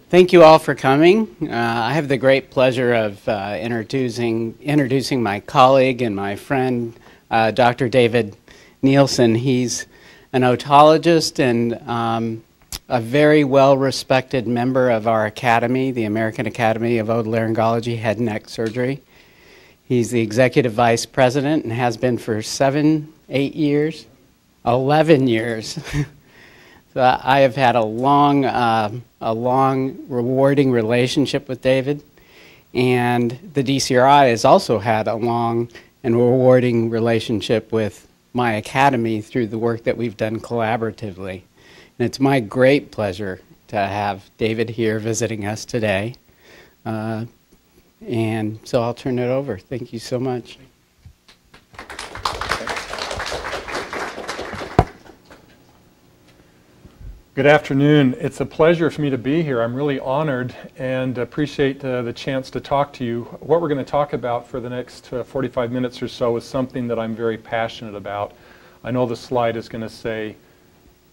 Thank you all for coming. I have the great pleasure of introducing my colleague and my friend, Dr. David Nielsen. He's an otologist and a very well-respected member of our academy, the American Academy of Otolaryngology, Head and Neck Surgery. He's the executive vice president and has been for 7, 8 years, 11 years. So I have had a long, rewarding relationship with David, and the DCRI has also had a long and rewarding relationship with my academy through the work that we've done collaboratively. And it's my great pleasure to have David here visiting us today. And so I'll turn it over. Thank you so much. Good afternoon. It's a pleasure for me to be here. I'm really honored and appreciate the chance to talk to you. What we're going to talk about for the next 45 minutes or so is something that I'm very passionate about. I know the slide is going to say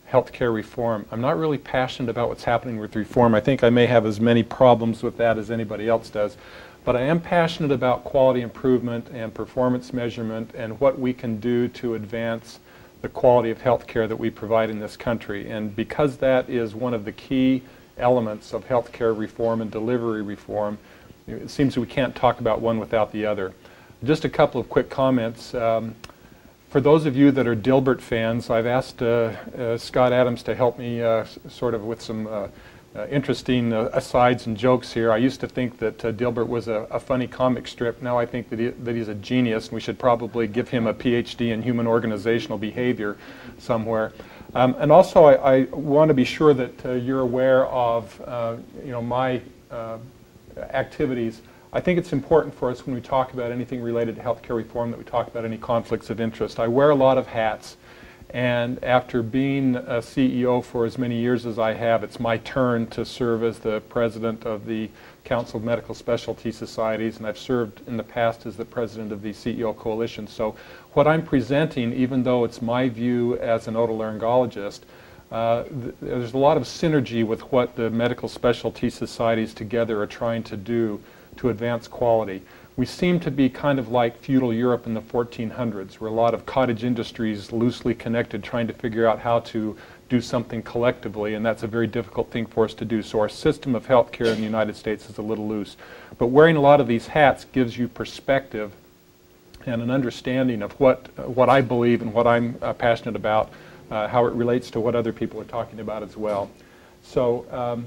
healthcare reform. I'm not really passionate about what's happening with reform. I think I may have as many problems with that as anybody else does. But I am passionate about quality improvement and performance measurement and what we can do to advance the quality of health care that we provide in this country. And because that is one of the key elements of health care reform and delivery reform, it seems that we can't talk about one without the other. Just a couple of quick comments. For those of you that are Dilbert fans, I've asked Scott Adams to help me sort of with some interesting asides and jokes here. I used to think that Dilbert was a funny comic strip. Now I think that he's a genius, and we should probably give him a PhD in human organizational behavior somewhere. And also I want to be sure that you're aware of my activities. I think it's important for us when we talk about anything related to healthcare reform that we talk about any conflicts of interest. I wear a lot of hats. And after being a CEO for as many years as I have, it's my turn to serve as the president of the Council of Medical Specialty Societies, and I've served in the past as the president of the CEO Coalition. So what I'm presenting, even though it's my view as an otolaryngologist, there's a lot of synergy with what the medical specialty societies together are trying to do to advance quality. We seem to be kind of like feudal Europe in the 1400s, where a lot of cottage industries loosely connected trying to figure out how to do something collectively, and that's a very difficult thing for us to do. So our system of healthcare in the United States is a little loose. But wearing a lot of these hats gives you perspective and an understanding of what I believe and what I'm passionate about, how it relates to what other people are talking about as well. So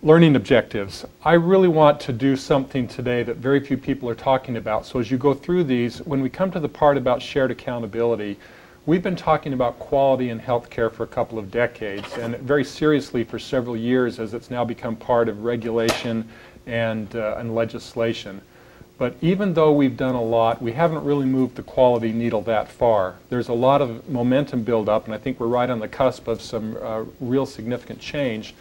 learning objectives. I really want to do something today that very few people are talking about. So as you go through these, when we come to the part about shared accountability, we've been talking about quality in healthcare for a couple of decades, and very seriously for several years as it's now become part of regulation and legislation. But even though we've done a lot, we haven't really moved the quality needle that far. There's a lot of momentum build up, and I think we're right on the cusp of some real significant change.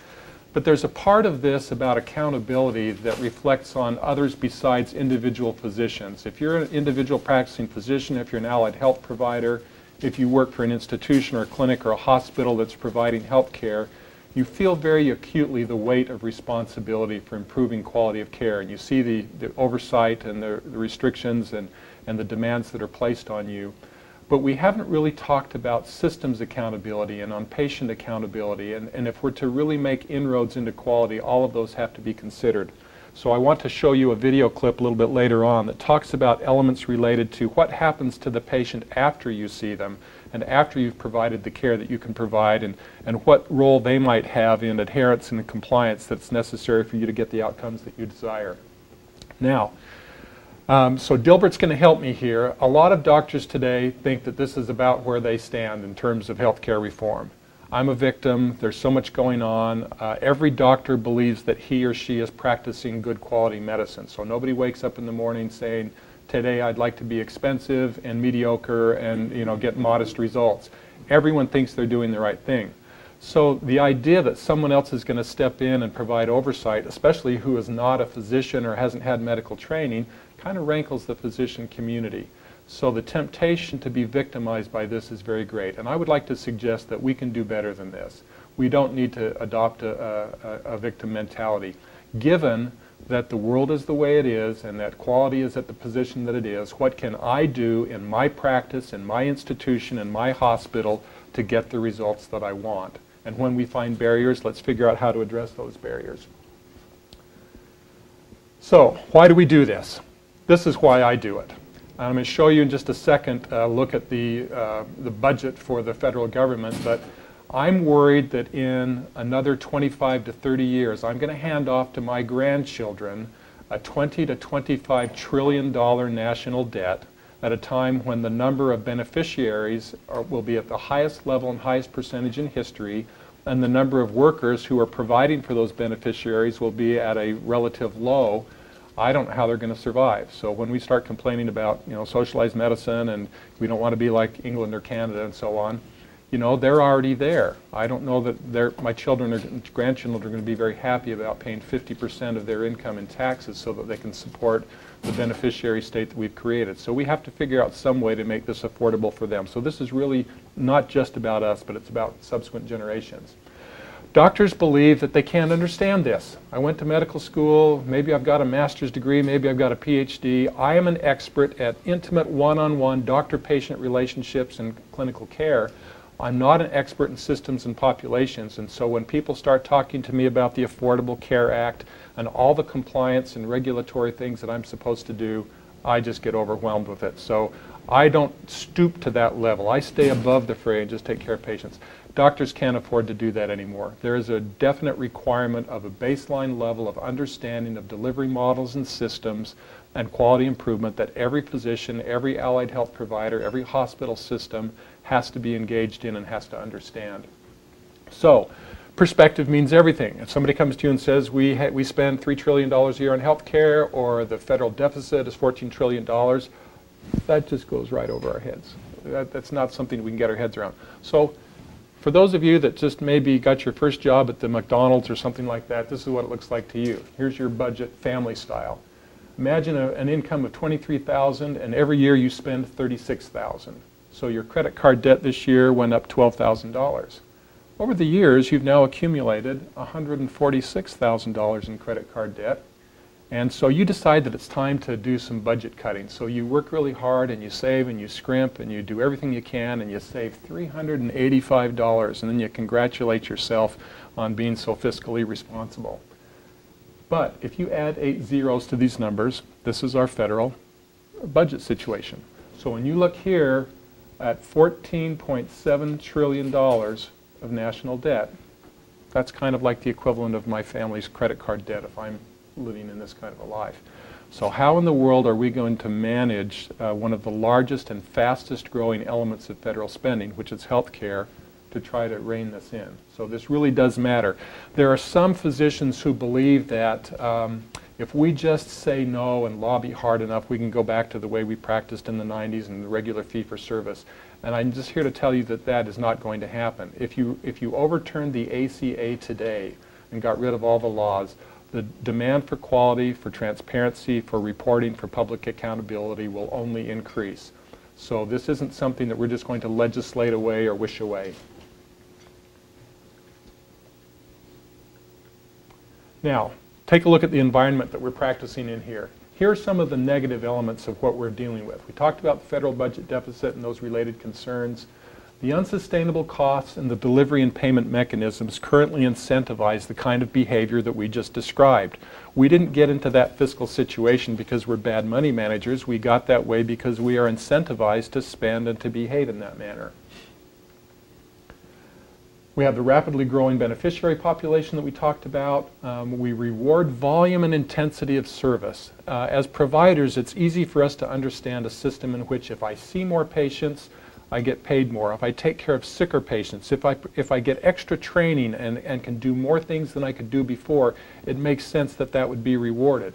But there's a part of this about accountability that reflects on others besides individual physicians. If you're an individual practicing physician, if you're an allied health provider, if you work for an institution or a clinic or a hospital that's providing health care, you feel very acutely the weight of responsibility for improving quality of care. And you see the oversight and the restrictions and the demands that are placed on you. But we haven't really talked about systems accountability and on patient accountability. And if we're to really make inroads into quality, all of those have to be considered. So I want to show you a video clip a little bit later on that talks about elements related to what happens to the patient after you see them and after you've provided the care that you can provide, and what role they might have in adherence and compliance that's necessary for you to get the outcomes that you desire. Now, so Dilbert's going to help me here. A lot of doctors today think that this is about where they stand in terms of healthcare reform. I'm a victim. There's so much going on. Every doctor believes that he or she is practicing good quality medicine. So nobody wakes up in the morning saying, today I'd like to be expensive and mediocre and get modest results. Everyone thinks they're doing the right thing. So the idea that someone else is going to step in and provide oversight, especially who is not a physician or hasn't had medical training, kind of rankles the physician community. So the temptation to be victimized by this is very great. And I would like to suggest that we can do better than this. We don't need to adopt a victim mentality. Given that the world is the way it is and that quality is at the position that it is, what can I do in my practice, in my institution, in my hospital to get the results that I want? And when we find barriers, let's figure out how to address those barriers. So, why do we do this? This is why I do it. I'm going to show you in just a second look at the budget for the federal government, but I'm worried that in another 25 to 30 years, I'm going to hand off to my grandchildren a $20 to $25 trillion national debt at a time when the number of beneficiaries will be at the highest level and highest percentage in history, and the number of workers who are providing for those beneficiaries will be at a relative low. I don't know how they're going to survive. So when we start complaining about, socialized medicine and we don't want to be like England or Canada and so on, they're already there. I don't know that my children or grandchildren are going to be very happy about paying 50% of their income in taxes so that they can support the beneficiary state that we've created. So we have to figure out some way to make this affordable for them. So this is really not just about us, but it's about subsequent generations. Doctors believe that they can't understand this. I went to medical school, maybe I've got a master's degree, maybe I've got a PhD. I am an expert at intimate one-on-one doctor-patient relationships and clinical care. I'm not an expert in systems and populations, and so when people start talking to me about the Affordable Care Act and all the compliance and regulatory things that I'm supposed to do, I just get overwhelmed with it. So I don't stoop to that level. I stay above the fray and just take care of patients. Doctors can't afford to do that anymore. There is a definite requirement of a baseline level of understanding of delivery models and systems and quality improvement that every physician, every allied health provider, every hospital system has to be engaged in and has to understand. So, perspective means everything. If somebody comes to you and says we spend $3 trillion a year on health care, or the federal deficit is $14 trillion, that just goes right over our heads. That's not something we can get our heads around. So, for those of you that just maybe got your first job at the McDonald's or something like that, this is what it looks like to you. Here's your budget, family style. Imagine an income of $23,000 and every year you spend $36,000. So your credit card debt this year went up $12,000. Over the years, you've now accumulated $146,000 in credit card debt. And so you decide that it's time to do some budget cutting. So you work really hard and you save and you scrimp and you do everything you can and you save $385, and then you congratulate yourself on being so fiscally responsible. But if you add 8 zeros to these numbers, this is our federal budget situation. So when you look here at $14.7 trillion of national debt, that's kind of like the equivalent of my family's credit card debt if I'm living in this kind of a life. So how in the world are we going to manage one of the largest and fastest growing elements of federal spending, which is health care, to try to rein this in? So this really does matter. There are some physicians who believe that if we just say no and lobby hard enough, we can go back to the way we practiced in the 90s and the regular fee-for-service. And I'm just here to tell you that that is not going to happen. If you overturned the ACA today and got rid of all the laws, the demand for quality, for transparency, for reporting, for public accountability will only increase. So this isn't something that we're just going to legislate away or wish away. Now, take a look at the environment that we're practicing in here. Here are some of the negative elements of what we're dealing with. We talked about the federal budget deficit and those related concerns. The unsustainable costs and the delivery and payment mechanisms currently incentivize the kind of behavior that we just described. We didn't get into that fiscal situation because we're bad money managers. We got that way because we are incentivized to spend and to behave in that manner. We have the rapidly growing beneficiary population that we talked about. We reward volume and intensity of service. As providers, it's easy for us to understand a system in which if I see more patients, I get paid more. If I take care of sicker patients, if I get extra training and can do more things than I could do before, it makes sense that that would be rewarded.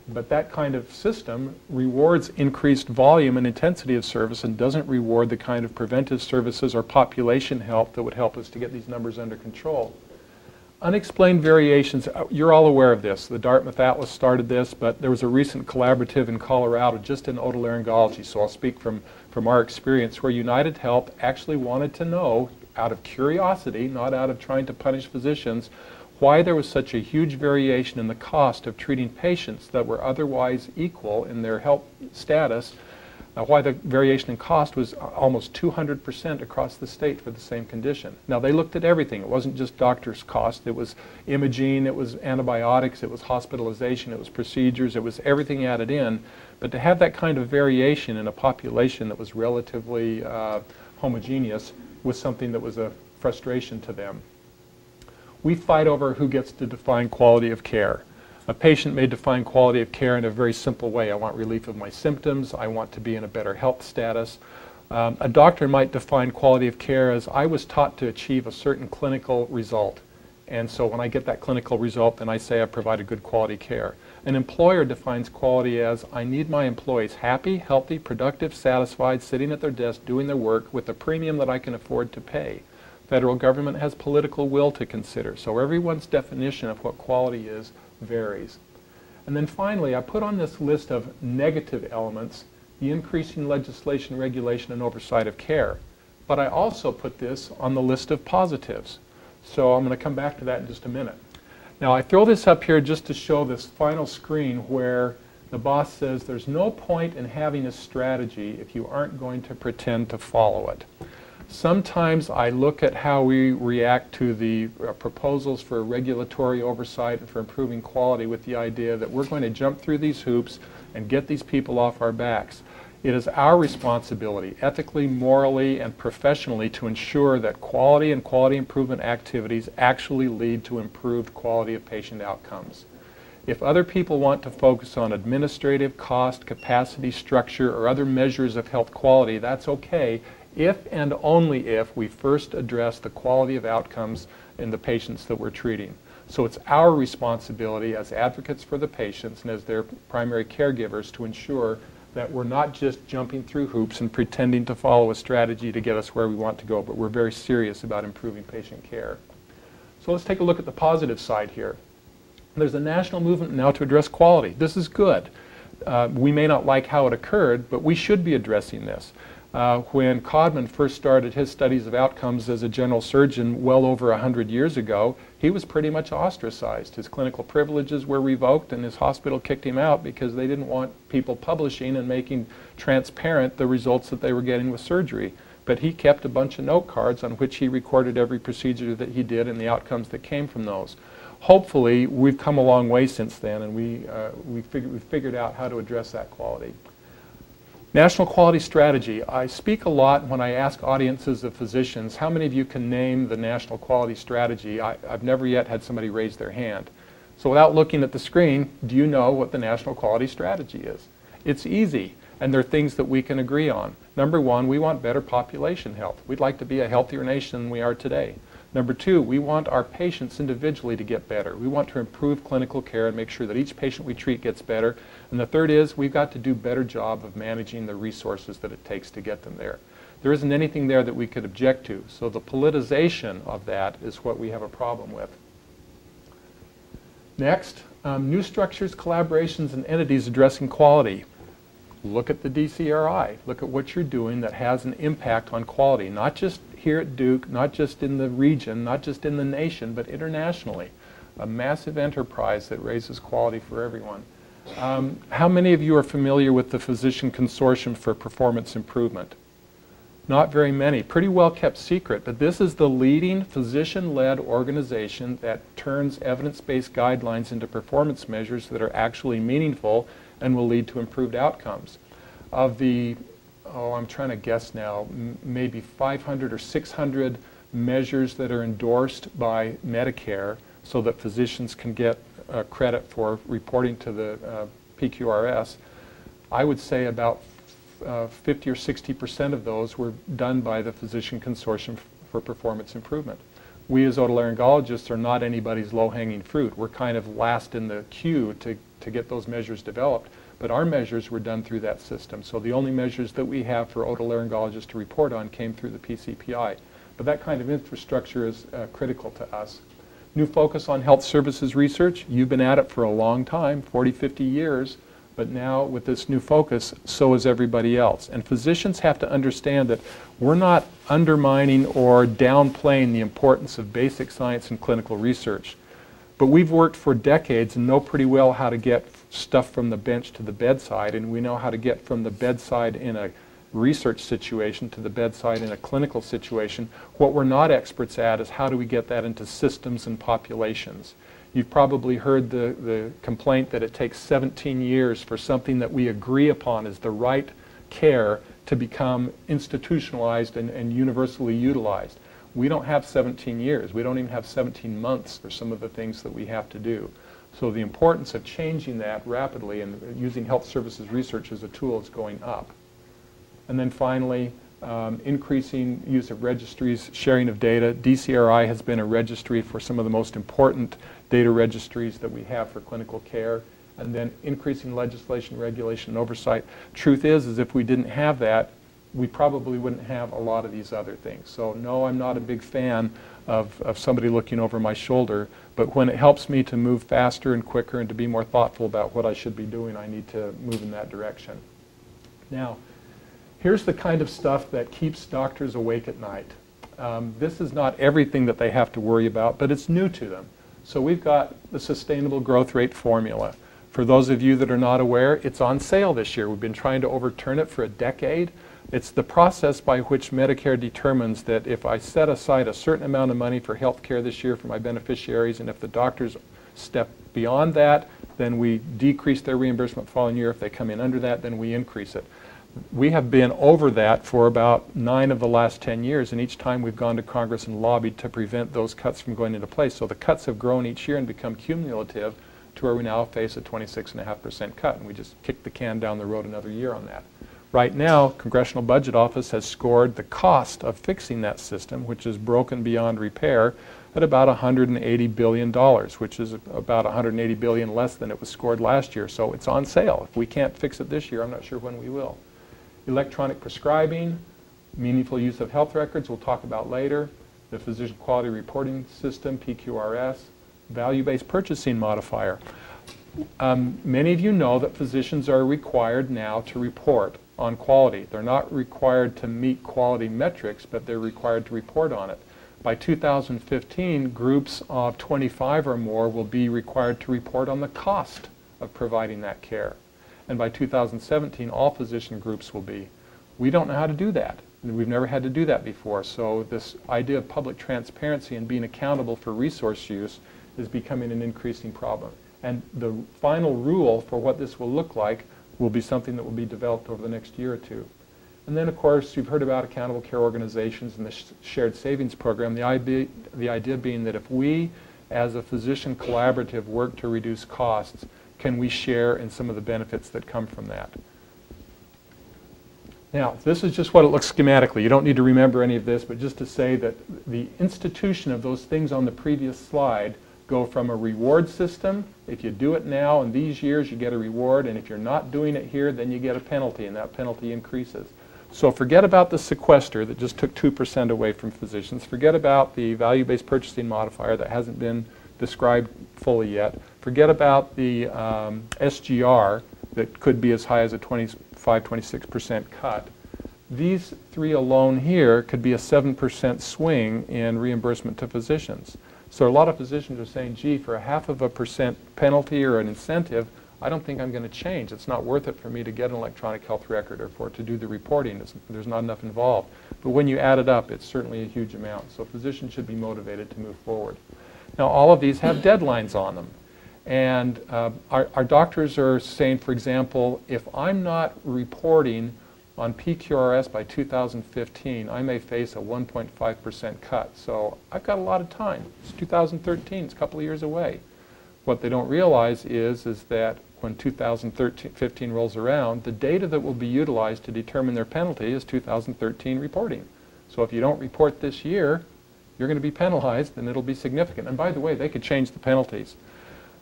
But that kind of system rewards increased volume and intensity of service and doesn't reward the kind of preventive services or population health that would help us to get these numbers under control. Unexplained variations, you're all aware of this. The Dartmouth Atlas started this, but there was a recent collaborative in Colorado just in otolaryngology, so I'll speak from our experience, where United Health actually wanted to know, out of curiosity, not out of trying to punish physicians, why there was such a huge variation in the cost of treating patients that were otherwise equal in their health status, why the variation in cost was almost 200% across the state for the same condition. Now, they looked at everything. It wasn't just doctors' cost. It was imaging, it was antibiotics, it was hospitalization, it was procedures, it was everything added in. But to have that kind of variation in a population that was relatively homogeneous was something that was a frustration to them. We fight over who gets to define quality of care. A patient may define quality of care in a very simple way. I want relief of my symptoms. I want to be in a better health status. A doctor might define quality of care as I was taught to achieve a certain clinical result. And so when I get that clinical result, then I say I provided good quality care. An employer defines quality as I need my employees happy, healthy, productive, satisfied, sitting at their desk, doing their work with a premium that I can afford to pay. Federal government has political will to consider. So everyone's definition of what quality is varies. And then finally, I put on this list of negative elements the increasing legislation, regulation, and oversight of care. But I also put this on the list of positives. So I'm going to come back to that in just a minute. Now, I throw this up here just to show this final screen where the boss says there's no point in having a strategy if you aren't going to pretend to follow it. Sometimes I look at how we react to the proposals for regulatory oversight and for improving quality with the idea that we're going to jump through these hoops and get these people off our backs. It is our responsibility, ethically, morally, and professionally, to ensure that quality and quality improvement activities actually lead to improved quality of patient outcomes. If other people want to focus on administrative, cost, capacity, structure, or other measures of health quality, that's okay, if and only if we first address the quality of outcomes in the patients that we're treating. So it's our responsibility as advocates for the patients and as their primary caregivers to ensure that we're not just jumping through hoops and pretending to follow a strategy to get us where we want to go, but we're very serious about improving patient care. So let's take a look at the positive side here. There's a national movement now to address quality. This is good. We may not like how it occurred, but we should be addressing this. When Codman first started his studies of outcomes as a general surgeon well over 100 years ago, he was pretty much ostracized. His clinical privileges were revoked and his hospital kicked him out because they didn't want people publishing and making transparent the results that they were getting with surgery. But he kept a bunch of note cards on which he recorded every procedure that he did and the outcomes that came from those. Hopefully, we've come a long way since then, and we've figured out how to address that quality. National Quality Strategy. I speak a lot when I ask audiences of physicians, how many of you can name the National Quality Strategy? I've never yet had somebody raise their hand. So without looking at the screen, do you know what the National Quality Strategy is? It's easy, and there are things that we can agree on. Number one, we want better population health. We'd like to be a healthier nation than we are today. Number two, we want our patients individually to get better. We want to improve clinical care and make sure that each patient we treat gets better. And the third is we've got to do a better job of managing the resources that it takes to get them there. There isn't anything there that we could object to. So the politicization of that is what we have a problem with. Next, new structures, collaborations, and entities addressing quality. Look at the DCRI. Look at what you're doing that has an impact on quality, not just here at Duke, not just in the region, not just in the nation, but internationally. A massive enterprise that raises quality for everyone. How many of you are familiar with the Physician Consortium for Performance Improvement? Not very many. Pretty well kept secret, but this is the leading physician-led organization that turns evidence-based guidelines into performance measures that are actually meaningful and will lead to improved outcomes. Of the, I'm trying to guess now, maybe 500 or 600 measures that are endorsed by Medicare so that physicians can get credit for reporting to the PQRS, I would say about 50 or 60% of those were done by the Physician Consortium for Performance Improvement. We as otolaryngologists are not anybody's low-hanging fruit. We're kind of last in the queue to get those measures developed, but our measures were done through that system. So the only measures that we have for otolaryngologists to report on came through the PCPI. But that kind of infrastructure is critical to us. New focus on health services research. You've been at it for a long time, 40, 50 years, but now with this new focus, so is everybody else. And physicians have to understand that we're not undermining or downplaying the importance of basic science and clinical research. But we've worked for decades and know pretty well how to get stuff from the bench to the bedside, and we know how to get from the bedside in a research situation to the bedside in a clinical situation. What we're not experts at is how do we get that into systems and populations. You've probably heard the complaint that it takes 17 years for something that we agree upon as the right care to become institutionalized and universally utilized. We don't have 17 years. We don't even have 17 months for some of the things that we have to do. So the importance of changing that rapidly and using health services research as a tool is going up. And then finally, increasing use of registries, sharing of data. DCRI has been a registry for some of the most important data registries that we have for clinical care. And then increasing legislation, regulation, and oversight. Truth is if we didn't have that, we probably wouldn't have a lot of these other things. So no, I'm not a big fan of somebody looking over my shoulder, but when it helps me to move faster and quicker and to be more thoughtful about what I should be doing, I need to move in that direction. Now, here's the kind of stuff that keeps doctors awake at night. This is not everything that they have to worry about, but it's new to them. So we've got the sustainable growth rate formula. For those of you that are not aware, it's on sale this year. We've been trying to overturn it for a decade. It's the process by which Medicare determines that if I set aside a certain amount of money for health care this year for my beneficiaries, and if the doctors step beyond that, then we decrease their reimbursement the following year. If they come in under that, then we increase it. We have been over that for about 9 of the last 10 years, and each time we've gone to Congress and lobbied to prevent those cuts from going into place. So the cuts have grown each year and become cumulative to where we now face a 26.5% cut, and we just kicked the can down the road another year on that. Right now, Congressional Budget Office has scored the cost of fixing that system, which is broken beyond repair, at about $180 billion, which is about $180 billion less than it was scored last year. So it's on sale. If we can't fix it this year, I'm not sure when we will. Electronic prescribing, meaningful use of health records, we'll talk about later. The Physician Quality Reporting System, PQRS, value-based purchasing modifier. Many of you know that physicians are required now to report on quality. They're not required to meet quality metrics, but they're required to report on it. By 2015, groups of 25 or more will be required to report on the cost of providing that care. And by 2017, all physician groups will be. We don't know how to do that. We've never had to do that before. So this idea of public transparency and being accountable for resource use is becoming an increasing problem. And the final rule for what this will look like will be something that will be developed over the next year or two. And then, of course, you've heard about accountable care organizations and the shared savings program, the idea being that if we, as a physician collaborative, work to reduce costs, can we share in some of the benefits that come from that? Now, this is just what it looks schematically. You don't need to remember any of this, but just to say that the institution of those things on the previous slide go from a reward system. If you do it now in these years, you get a reward, and if you're not doing it here, then you get a penalty, and that penalty increases. So forget about the sequester that just took 2% away from physicians. Forget about the value-based purchasing modifier that hasn't been described fully yet. Forget about the SGR that could be as high as a 25-26% cut. These three alone here could be a 7% swing in reimbursement to physicians. So a lot of physicians are saying, gee, for a 0.5% penalty or an incentive, I don't think I'm going to change. It's not worth it for me to get an electronic health record or for it to do the reporting. There's not enough involved. But when you add it up, it's certainly a huge amount. So physicians should be motivated to move forward. Now, all of these have deadlines on them. And our doctors are saying, for example, if I'm not reporting on PQRS by 2015, I may face a 1.5% cut. So I've got a lot of time. It's 2013. It's a couple of years away. What they don't realize is that when 2015 rolls around, the data that will be utilized to determine their penalty is 2013 reporting. So if you don't report this year, you're going to be penalized, and it'll be significant. And by the way, they could change the penalties.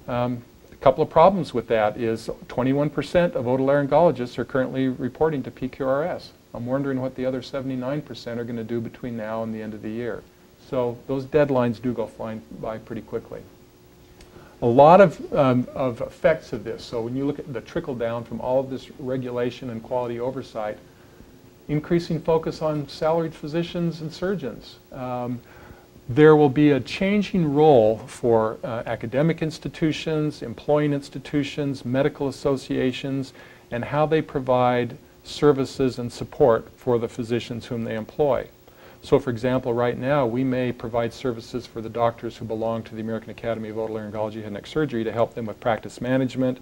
A couple of problems with that is 21% of otolaryngologists are currently reporting to PQRS. I'm wondering what the other 79% are going to do between now and the end of the year. So those deadlines do go by pretty quickly. A lot of effects of this. So when you look at the trickle down from all of this regulation and quality oversight, increasing focus on salaried physicians and surgeons. There will be a changing role for academic institutions, employing institutions, medical associations, and how they provide services and support for the physicians whom they employ. So for example, right now we may provide services for the doctors who belong to the American Academy of Otolaryngology and Head and Neck Surgery to help them with practice management,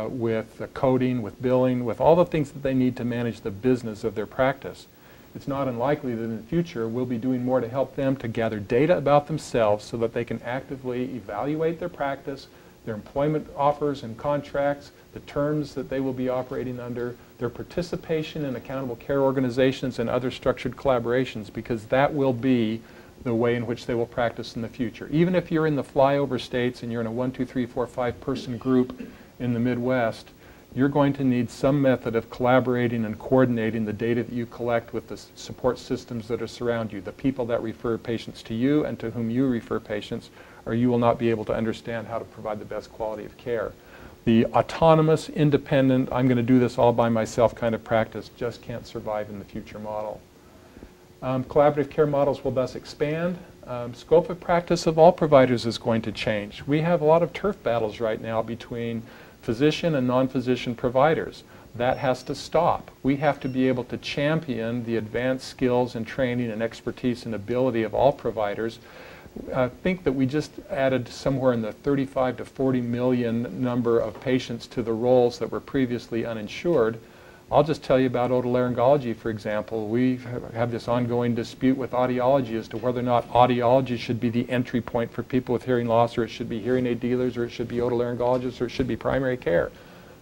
with coding, with billing, with all the things that they need to manage the business of their practice. It's not unlikely that in the future we'll be doing more to help them to gather data about themselves so that they can actively evaluate their practice, their employment offers and contracts, the terms that they will be operating under, their participation in accountable care organizations and other structured collaborations, because that will be the way in which they will practice in the future. Even if you're in the flyover states and you're in a 1, 2, 3, 4, 5 person group in the Midwest, you're going to need some method of collaborating and coordinating the data that you collect with the support systems that are surround you, the people that refer patients to you and to whom you refer patients, or you will not be able to understand how to provide the best quality of care. The autonomous, independent, I'm going to do this all by myself kind of practice just can't survive in the future model. Collaborative care models will thus expand. Scope of practice of all providers is going to change. We have a lot of turf battles right now between physician and non-physician providers. That has to stop. We have to be able to champion the advanced skills and training and expertise and ability of all providers. Think that we just added somewhere in the 35 to 40 million number of patients to the rolls that were previously uninsured. I'll just tell you about otolaryngology, for example. We have this ongoing dispute with audiology as to whether or not audiology should be the entry point for people with hearing loss, or it should be hearing aid dealers, or it should be otolaryngologists, or it should be primary care.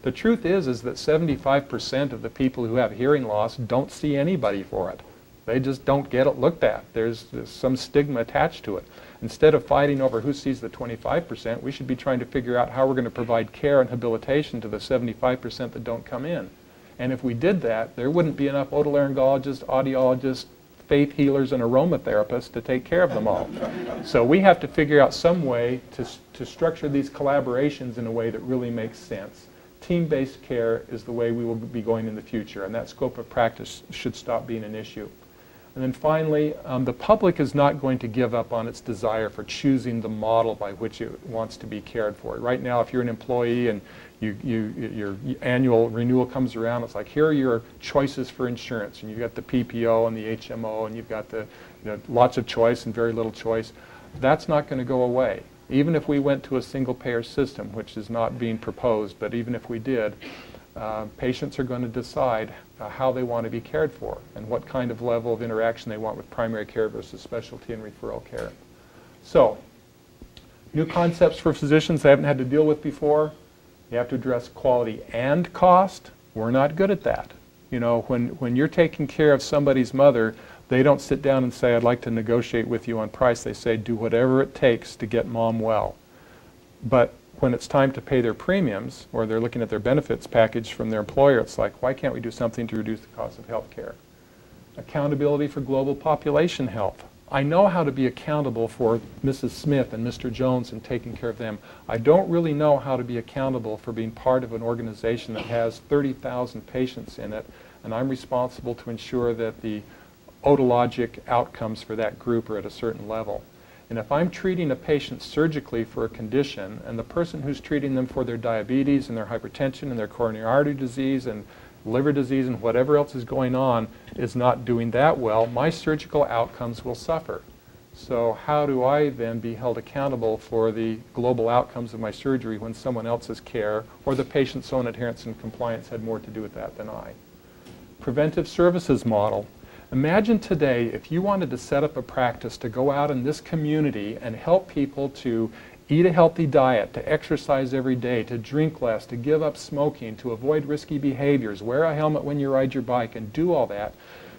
The truth is that 75% of the people who have hearing loss don't see anybody for it. They just don't get it looked at. There's some stigma attached to it. Instead of fighting over who sees the 25%, we should be trying to figure out how we're going to provide care and habilitation to the 75% that don't come in. And if we did that, there wouldn't be enough otolaryngologists, audiologists, faith healers, and aromatherapists to take care of them all. So we have to figure out some way to structure these collaborations in a way that really makes sense. Team-based care is the way we will be going in the future, and that scope of practice should stop being an issue. And then finally, the public is not going to give up on its desire for choosing the model by which it wants to be cared for. Right now, if you're an employee and your annual renewal comes around, it's like, here are your choices for insurance. And you've got the PPO and the HMO, and you've got the lots of choice and very little choice. That's not going to go away. Even if we went to a single-payer system, which is not being proposed, but even if we did, patients are going to decide how they want to be cared for and what kind of level of interaction they want with primary care versus specialty and referral care. So, new concepts for physicians they haven't had to deal with before. You have to address quality and cost. We're not good at that. You know, when you're taking care of somebody's mother, they don't sit down and say, I'd like to negotiate with you on price. They say, do whatever it takes to get mom well. But when it's time to pay their premiums, or they're looking at their benefits package from their employer, it's like, why can't we do something to reduce the cost of health care? Accountability for global population health. I know how to be accountable for Mrs. Smith and Mr. Jones and taking care of them. I don't really know how to be accountable for being part of an organization that has 30,000 patients in it, and I'm responsible to ensure that the otologic outcomes for that group are at a certain level. And if I'm treating a patient surgically for a condition, and the person who's treating them for their diabetes and their hypertension and their coronary artery disease and liver disease and whatever else is going on is not doing that well, my surgical outcomes will suffer. So how do I then be held accountable for the global outcomes of my surgery when someone else's care or the patient's own adherence and compliance had more to do with that than I? Preventive services model. Imagine today if you wanted to set up a practice to go out in this community and help people to eat a healthy diet, to exercise every day, to drink less, to give up smoking, to avoid risky behaviors, wear a helmet when you ride your bike, and do all that.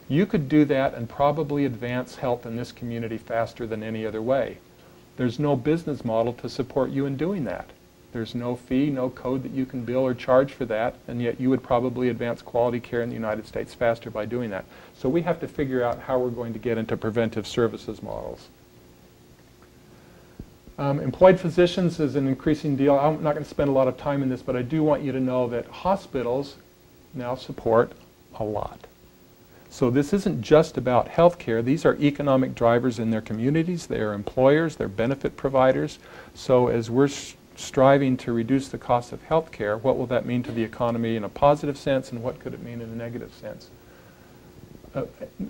You could do that and probably advance health in this community faster than any other way. There's no business model to support you in doing that. There's no fee, no code that you can bill or charge for that, and yet you would probably advance quality care in the United States faster by doing that. So we have to figure out how we're going to get into preventive services models. Employed physicians is an increasing deal. I'm not going to spend a lot of time in this, but I do want you to know that hospitals now support a lot. So this isn't just about healthcare. These are economic drivers in their communities. They are employers. They're benefit providers. So as we're striving to reduce the cost of healthcare, what will that mean to the economy in a positive sense, and what could it mean in a negative sense?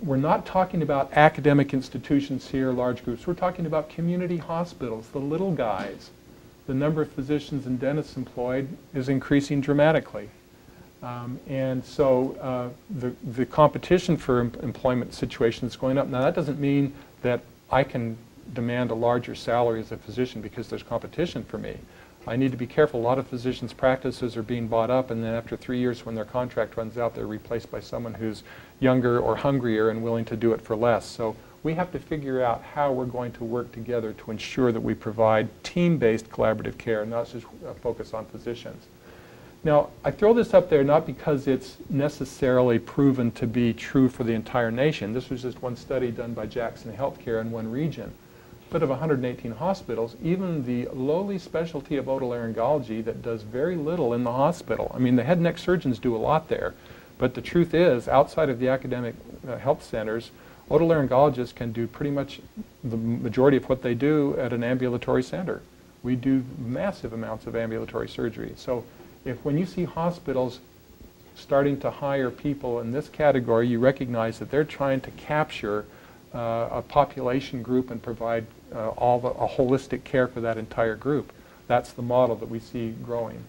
We're not talking about academic institutions here, large groups. We're talking about community hospitals, the little guys. The number of physicians and dentists employed is increasing dramatically. And so the competition for employment situation is going up. Now that doesn't mean that I can demand a larger salary as a physician because there's competition for me. I need to be careful. A lot of physicians' practices are being bought up, and then after 3 years when their contract runs out, they're replaced by someone who's younger or hungrier and willing to do it for less. So we have to figure out how we're going to work together to ensure that we provide team-based collaborative care, not just focus on physicians. Now, I throw this up there not because it's necessarily proven to be true for the entire nation. This was just one study done by Jackson Healthcare in one region. But of 118 hospitals, even the lowly specialty of otolaryngology that does very little in the hospital. I mean, the head and neck surgeons do a lot there. But the truth is, outside of the academic health centers, otolaryngologists can do pretty much the majority of what they do at an ambulatory center. We do massive amounts of ambulatory surgery. So when you see hospitals starting to hire people in this category, you recognize that they're trying to capture a population group and provide a holistic care for that entire group. That's the model that we see growing.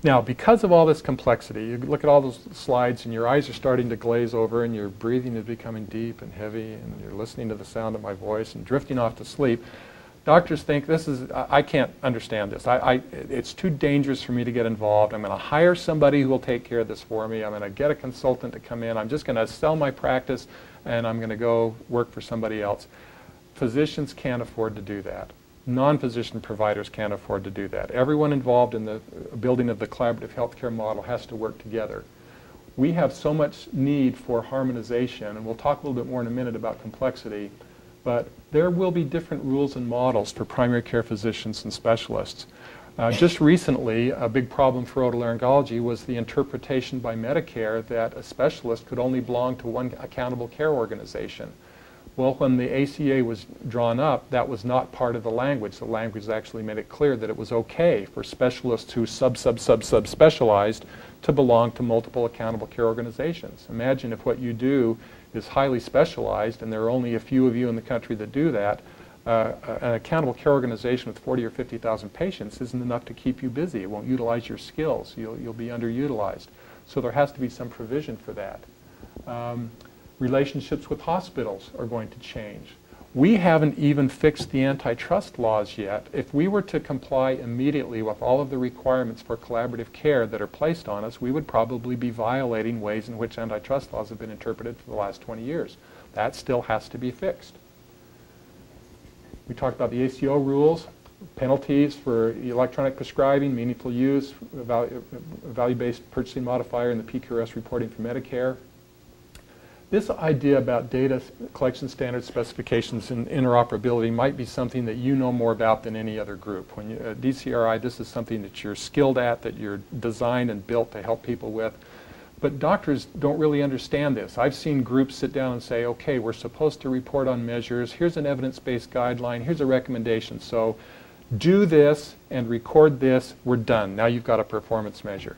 Now, because of all this complexity, you look at all those slides and your eyes are starting to glaze over and your breathing is becoming deep and heavy and you're listening to the sound of my voice and drifting off to sleep. Doctors think this is, I can't understand this. It's too dangerous for me to get involved. I'm going to hire somebody who will take care of this for me. I'm going to get a consultant to come in. I'm just going to sell my practice and I'm going to go work for somebody else. Physicians can't afford to do that. Non-physician providers can't afford to do that. Everyone involved in the building of the collaborative healthcare model has to work together. We have so much need for harmonization, and we'll talk a little bit more in a minute about complexity, but there will be different rules and models for primary care physicians and specialists. Just recently, a big problem for otolaryngology was the interpretation by Medicare that a specialist could only belong to one accountable care organization. Well, when the ACA was drawn up, that was not part of the language. The language actually made it clear that it was okay for specialists who sub-specialized to belong to multiple accountable care organizations. Imagine if what you do is highly specialized and there are only a few of you in the country that do that. An accountable care organization with 40 or 50,000 patients isn't enough to keep you busy. It won't utilize your skills. You'll be underutilized. So there has to be some provision for that. Relationships with hospitals are going to change. We haven't even fixed the antitrust laws yet. If we were to comply immediately with all of the requirements for collaborative care that are placed on us, we would probably be violating ways in which antitrust laws have been interpreted for the last 20 years. That still has to be fixed. We talked about the ACO rules, penalties for electronic prescribing, meaningful use, value-based purchasing modifier, and the PQRS reporting for Medicare. This idea about data collection standards, specifications, and interoperability might be something that you know more about than any other group. When you, DCRI, this is something that you're skilled at, that you're designed and built to help people with. But doctors don't really understand this. I've seen groups sit down and say, okay, we're supposed to report on measures. Here's an evidence-based guideline. Here's a recommendation. So do this and record this. We're done. Now you've got a performance measure.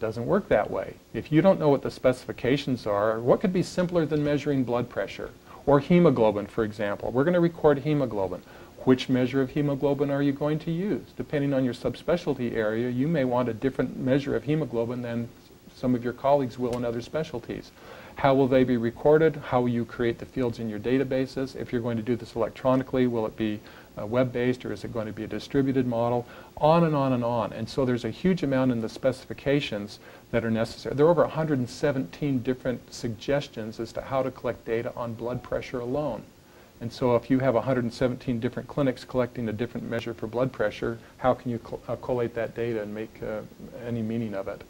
Doesn't work that way. If you don't know what the specifications are, what could be simpler than measuring blood pressure? Or hemoglobin, for example. We're going to record hemoglobin. Which measure of hemoglobin are you going to use? Depending on your subspecialty area, you may want a different measure of hemoglobin than some of your colleagues will in other specialties. How will they be recorded? How will you create the fields in your databases? If you're going to do this electronically, will it be web-based or is it going to be a distributed model? On and on and on. And so there's a huge amount in the specifications that are necessary. There are over 117 different suggestions as to how to collect data on blood pressure alone. And so if you have 117 different clinics collecting a different measure for blood pressure, how can you collate that data and make any meaning of it?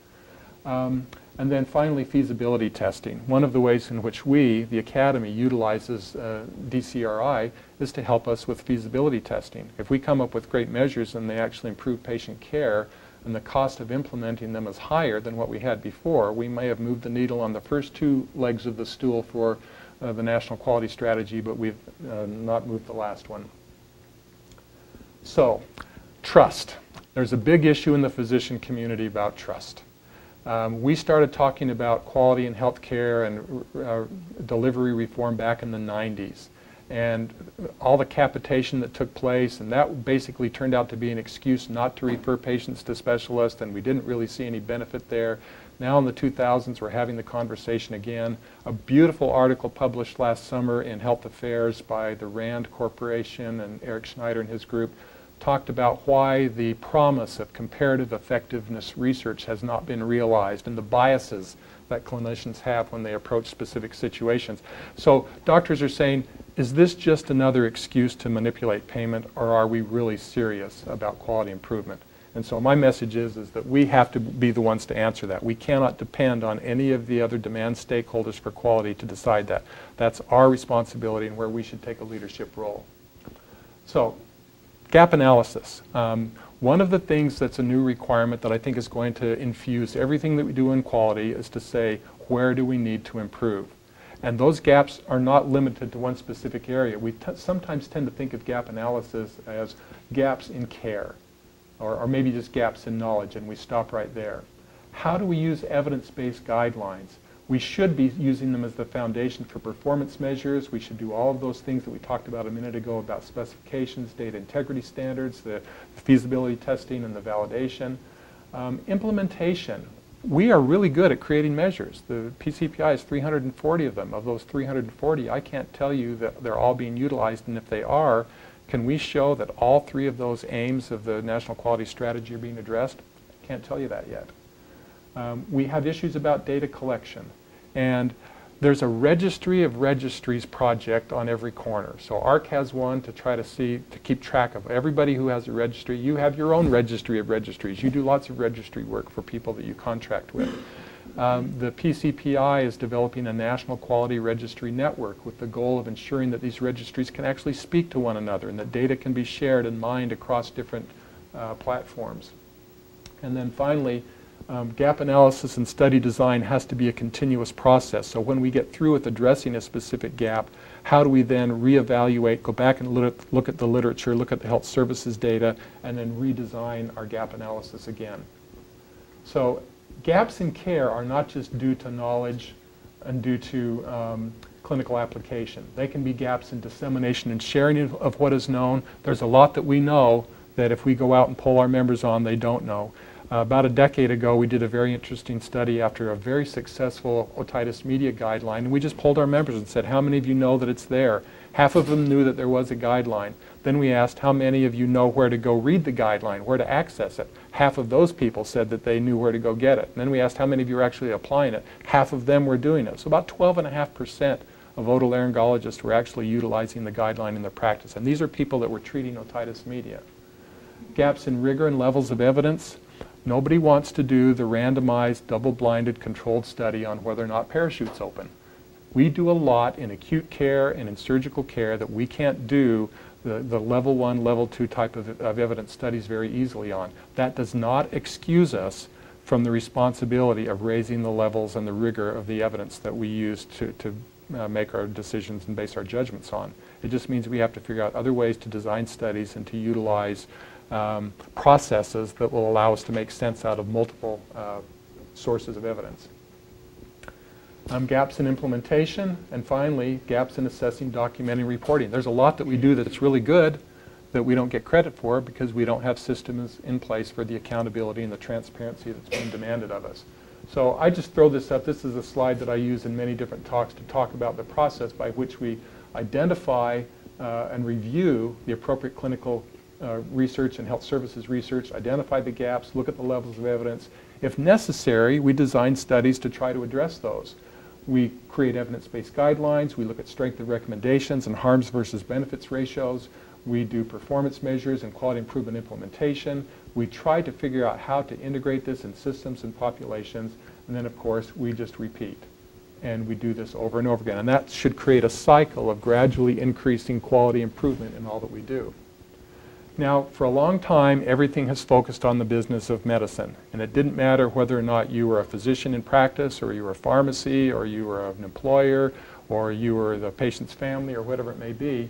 And then finally, feasibility testing. One of the ways in which we, the Academy, utilizes DCRI is to help us with feasibility testing. If we come up with great measures and they actually improve patient care, and the cost of implementing them is higher than what we had before, we may have moved the needle on the first two legs of the stool for the National Quality Strategy, but we've not moved the last one. So, trust. There's a big issue in the physician community about trust. We started talking about quality in healthcare and delivery reform back in the 90s. And all the capitation that took place, and that basically turned out to be an excuse not to refer patients to specialists, and we didn't really see any benefit there. Now in the 2000s, we're having the conversation again. A beautiful article published last summer in Health Affairs by the RAND Corporation and Eric Schneider and his group talked about why the promise of comparative effectiveness research has not been realized and the biases that clinicians have when they approach specific situations. So doctors are saying, is this just another excuse to manipulate payment, or are we really serious about quality improvement? And so my message is that we have to be the ones to answer that. We cannot depend on any of the other demand stakeholders for quality to decide that. That's our responsibility and where we should take a leadership role. So, gap analysis. One of the things that's a new requirement that I think is going to infuse everything that we do in quality is to say, where do we need to improve? And those gaps are not limited to one specific area. We sometimes tend to think of gap analysis as gaps in care, or maybe just gaps in knowledge, and we stop right there. How do we use evidence-based guidelines? We should be using them as the foundation for performance measures. We should do all of those things that we talked about a minute ago about specifications, data integrity standards, the feasibility testing, and the validation. Implementation. We are really good at creating measures. The PCPI has 340 of them. Of those 340, I can't tell you that they're all being utilized, and if they are, can we show that all three of those aims of the National Quality Strategy are being addressed? I can't tell you that yet. We have issues about data collection. And there's a registry of registries project on every corner. So ARC has one to try to keep track of everybody who has a registry. You have your own registry of registries. You do lots of registry work for people that you contract with. The PCPI is developing a national quality registry network with the goal of ensuring that these registries can actually speak to one another and that data can be shared and mined across different platforms. And then finally, gap analysis and study design has to be a continuous process. So when we get through with addressing a specific gap, how do we then reevaluate, go back and look at the literature, look at the health services data, and then redesign our gap analysis again? So gaps in care are not just due to knowledge and due to clinical application. They can be gaps in dissemination and sharing of what is known. There's a lot that we know that if we go out and poll our members on, they don't know. About a decade ago, we did a very interesting study after a very successful otitis media guideline, and we just polled our members and said, how many of you know that it's there? Half of them knew that there was a guideline. Then we asked, how many of you know where to go read the guideline, where to access it? Half of those people said that they knew where to go get it. And then we asked, how many of you are actually applying it? Half of them were doing it. So about 12.5% of otolaryngologists were actually utilizing the guideline in their practice. And these are people that were treating otitis media. Gaps in rigor and levels of evidence. Nobody wants to do the randomized, double-blinded, controlled study on whether or not parachutes open. We do a lot in acute care and in surgical care that we can't do the level 1, level 2 type of evidence studies very easily on. That does not excuse us from the responsibility of raising the levels and the rigor of the evidence that we use to make our decisions and base our judgments on. It just means we have to figure out other ways to design studies and to utilize processes that will allow us to make sense out of multiple sources of evidence. Gaps in implementation, and finally, gaps in assessing, documenting, reporting. There's a lot that we do that's really good that we don't get credit for because we don't have systems in place for the accountability and the transparency that's being demanded of us. So I just throw this up. This is a slide that I use in many different talks to talk about the process by which we identify and review the appropriate clinical research and health services research, identify the gaps, look at the levels of evidence. If necessary, we design studies to try to address those. We create evidence-based guidelines, we look at strength of recommendations and harms versus benefits ratios, we do performance measures and quality improvement implementation, we try to figure out how to integrate this in systems and populations, And then, of course, we just repeat. And we do this over and over again. And that should create a cycle of gradually increasing quality improvement in all that we do. Now, for a long time, everything has focused on the business of medicine. And it didn't matter whether or not you were a physician in practice, or you were a pharmacy, or you were an employer, or you were the patient's family, or whatever it may be.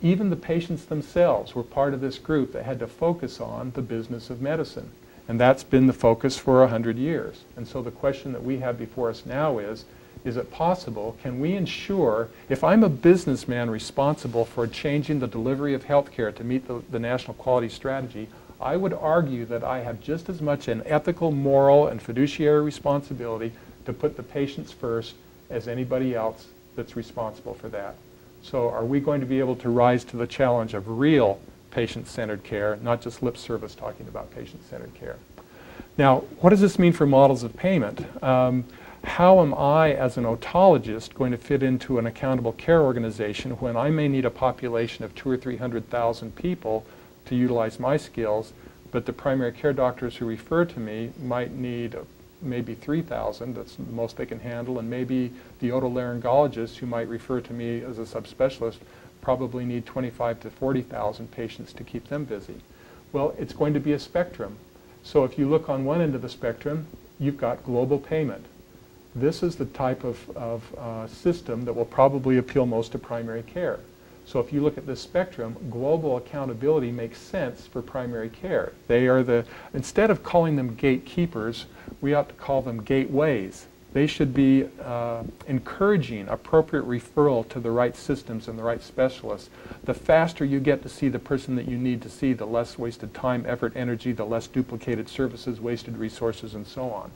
Even the patients themselves were part of this group that had to focus on the business of medicine. And that's been the focus for 100 years. And so the question that we have before us now is it possible, can we ensure, if I'm a businessman responsible for changing the delivery of health care to meet the national quality strategy, I would argue that I have just as much an ethical, moral, and fiduciary responsibility to put the patients first as anybody else that's responsible for that. So are we going to be able to rise to the challenge of real patient-centered care, not just lip service talking about patient-centered care? Now, what does this mean for models of payment? How am I, as an otologist, going to fit into an accountable care organization when I may need a population of 200,000 or 300,000 people to utilize my skills, but the primary care doctors who refer to me might need maybe 3,000, that's the most they can handle, and maybe the otolaryngologists who might refer to me as a subspecialist probably need 25,000 to 40,000 patients to keep them busy. Well, it's going to be a spectrum. So if you look on one end of the spectrum, you've got global payment. This is the type of system that will probably appeal most to primary care. So if you look at this spectrum, global accountability makes sense for primary care. They are instead of calling them gatekeepers, we ought to call them gateways. They should be encouraging appropriate referral to the right systems and the right specialists. The faster you get to see the person that you need to see, the less wasted time, effort, energy, the less duplicated services, wasted resources, and so on.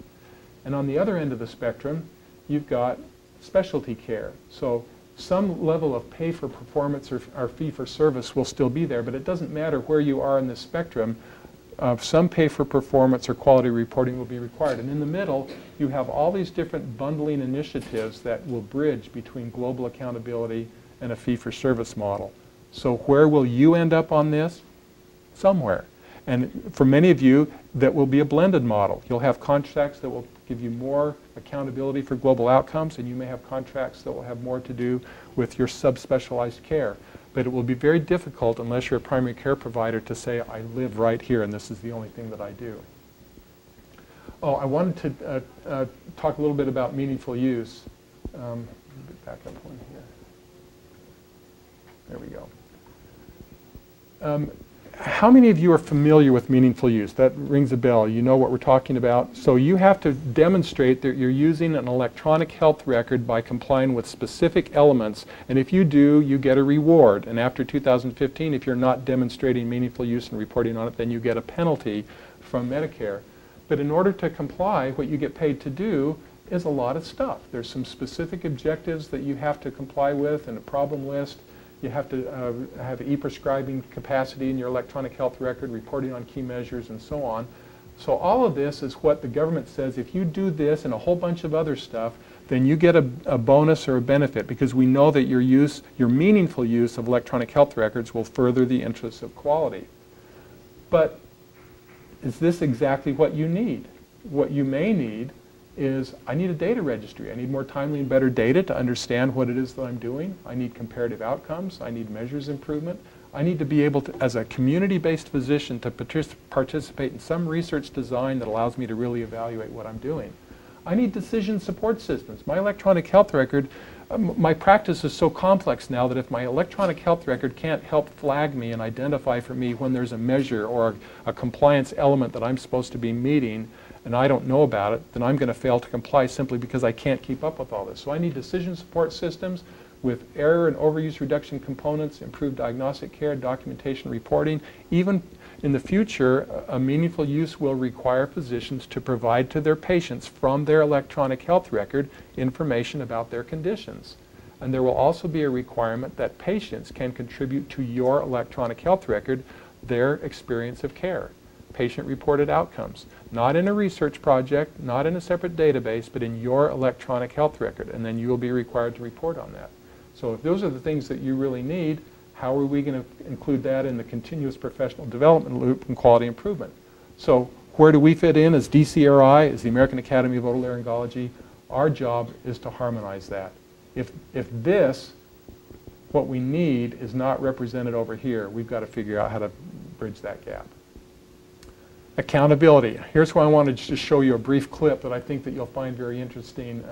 And on the other end of the spectrum, you've got specialty care. So some level of pay for performance or fee for service will still be there, but it doesn't matter where you are in this spectrum. Some pay for performance or quality reporting will be required. And in the middle, you have all these different bundling initiatives that will bridge between global accountability and a fee for service model. So where will you end up on this? Somewhere. And for many of you, that will be a blended model. You'll have contracts that will give you more accountability for global outcomes, and you may have contracts that will have more to do with your subspecialized care. But it will be very difficult, unless you're a primary care provider, to say, I live right here and this is the only thing that I do. Oh, I wanted to talk a little bit about meaningful use. Let me back up one here. There we go. How many of you are familiar with meaningful use? That rings a bell. You know what we're talking about. So you have to demonstrate that you're using an electronic health record by complying with specific elements. And if you do, you get a reward. And after 2015, if you're not demonstrating meaningful use and reporting on it, then you get a penalty from Medicare. But in order to comply, what you get paid to do is a lot of stuff. There's some specific objectives that you have to comply with and a problem list. You have to have e-prescribing capacity in your electronic health record, reporting on key measures, and so on. So all of this is what the government says, if you do this and a whole bunch of other stuff, then you get a bonus or a benefit, because we know that your meaningful use of electronic health records will further the interests of quality. But is this exactly what you need? What you may need is, I need a data registry. I need more timely and better data to understand what it is that I'm doing. I need comparative outcomes. I need measures improvement. I need to be able to, as a community-based physician, to participate in some research design that allows me to really evaluate what I'm doing. I need decision support systems. My electronic health record, my practice is so complex now that if my electronic health record can't help flag me and identify for me when there's a measure or a compliance element that I'm supposed to be meeting, and I don't know about it, then I'm going to fail to comply simply because I can't keep up with all this. So I need decision support systems with error and overuse reduction components, improved diagnostic care, documentation, reporting. Even in the future, a meaningful use will require physicians to provide to their patients from their electronic health record information about their conditions. And there will also be a requirement that patients can contribute to your electronic health record their experience of care. Patient-reported outcomes, not in a research project, not in a separate database, but in your electronic health record, and then you will be required to report on that. So if those are the things that you really need, how are we going to include that in the continuous professional development loop and quality improvement? So where do we fit in as DCRI, as the American Academy of Otolaryngology? Our job is to harmonize that. If this, what we need, is not represented over here, we've got to figure out how to bridge that gap. Accountability. Here's where I wanted to just show you a brief clip that I think that you'll find very interesting.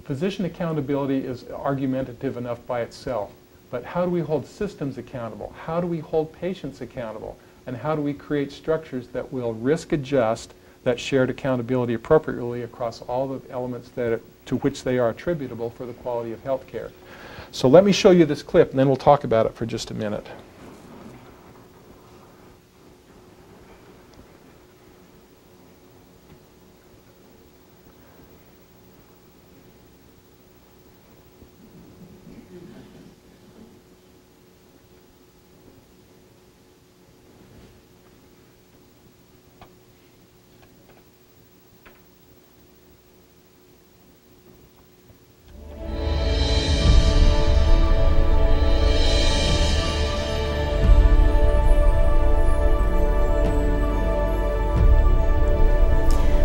Physician accountability is argumentative enough by itself, but how do we hold systems accountable? How do we hold patients accountable? And how do we create structures that will risk adjust that shared accountability appropriately across all the elements to which they are attributable for the quality of health care? So let me show you this clip, and then we'll talk about it for just a minute.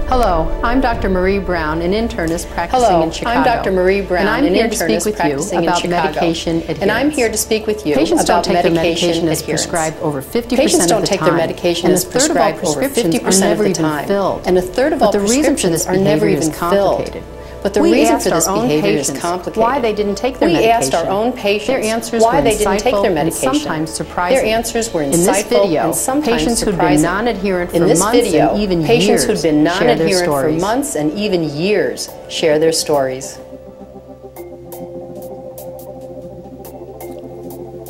Hello, I'm Dr. Marie Brown, an internist practicing in Chicago. I'm Dr. Marie Brown, and I'm an here to speak internist with practicing you about in Chicago. medication adherence. And I'm here to speak with you Patients about don't take their medication medication as adherence. prescribed over 50% Patients of don't the take time, their medication and as a third of all prescribed over prescriptions 50% are never of the even time. filled. And a third of But all the reason for this prescriptions are never behavior even is complicated. filled. But the We reason asked for our this own behavior is patients complicated. why they didn't take their We medication. asked our own patients Their answers why were they didn't take insightful their and medication. sometimes surprising. Their answers were In this insightful video, and sometimes patients who'd been surprising. non-adherent for In this months video, and even patients years who'd been share their non-adherent for stories. months and even years share their stories.